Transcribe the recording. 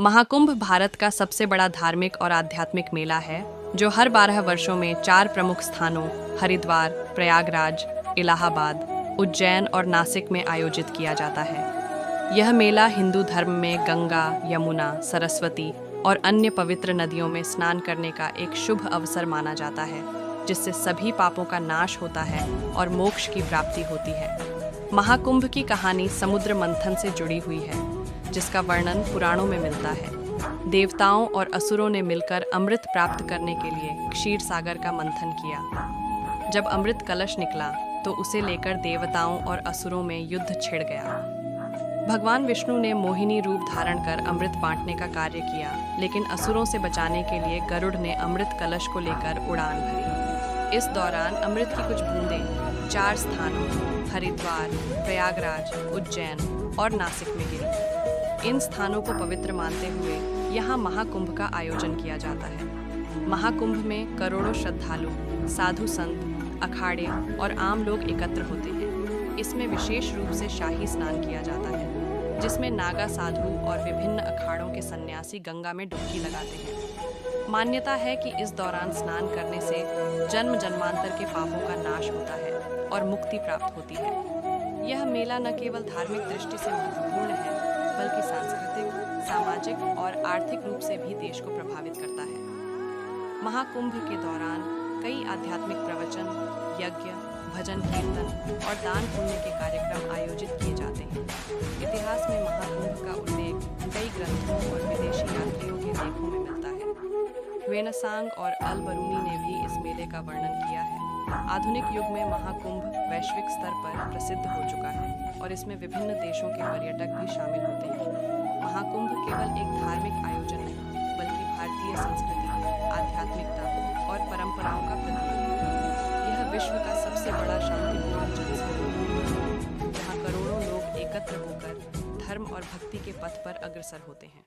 महाकुंभ भारत का सबसे बड़ा धार्मिक और आध्यात्मिक मेला है जो हर 12 वर्षों में 4 प्रमुख स्थानों हरिद्वार, प्रयागराज, इलाहाबाद, उज्जैन और नासिक में आयोजित किया जाता है। यह मेला हिंदू धर्म में गंगा, यमुना, सरस्वती और अन्य पवित्र नदियों में स्नान करने का एक शुभ अवसर माना जाता है, जिससे सभी पापों का नाश होता है और मोक्ष की प्राप्ति होती है। महाकुंभ की कहानी समुद्र मंथन से जुड़ी हुई है, जिसका वर्णन पुराणों में मिलता है। देवताओं और असुरों ने मिलकर अमृत प्राप्त करने के लिए क्षीर सागर का मंथन किया। जब अमृत कलश निकला तो उसे लेकर देवताओं और असुरों में युद्ध छिड़ गया। भगवान विष्णु ने मोहिनी रूप धारण कर अमृत बांटने का कार्य किया, लेकिन असुरों से बचाने के लिए गरुड़ ने अमृत कलश को लेकर उड़ान भरी। इस दौरान अमृत की कुछ बूंदें 4 स्थानों हरिद्वार, प्रयागराज, उज्जैन और नासिक में गिरी। इन स्थानों को पवित्र मानते हुए यहाँ महाकुंभ का आयोजन किया जाता है। महाकुंभ में करोड़ों श्रद्धालु, साधु संत, अखाड़े और आम लोग एकत्र होते हैं। इसमें विशेष रूप से शाही स्नान किया जाता है, जिसमें नागा साधु और विभिन्न अखाड़ों के सन्यासी गंगा में डुबकी लगाते हैं। मान्यता है कि इस दौरान स्नान करने से जन्म जन्मांतर के पापों का नाश होता है और मुक्ति प्राप्त होती है। यह मेला न केवल धार्मिक दृष्टि से महत्वपूर्ण है, बल्कि सांस्कृतिक, सामाजिक और आर्थिक रूप से भी देश को प्रभावित करता है। महाकुंभ के दौरान कई आध्यात्मिक प्रवचन, यज्ञ, भजन कीर्तन और दान पुण्य के कार्यक्रम आयोजित किए जाते हैं। इतिहास में महाकुंभ का उल्लेख कई ग्रंथों और विदेशी यात्रियों के लेखों में मिलता है। ह्वेनसांग और अल बरूनी ने भी इस मेले का वर्णन किया है। आधुनिक युग में महाकुंभ वैश्विक स्तर पर प्रसिद्ध हो चुका है और इसमें विभिन्न देशों के पर्यटक भी शामिल होते हैं। महाकुंभ केवल एक धार्मिक आयोजन नहीं, बल्कि भारतीय संस्कृति, आध्यात्मिकता और परंपराओं का प्रतीक है। यह विश्व का सबसे बड़ा शांतिपूर्ण जनसमूह है, जहाँ करोड़ों लोग एकत्र होकर धर्म और भक्ति के पथ पर अग्रसर होते हैं।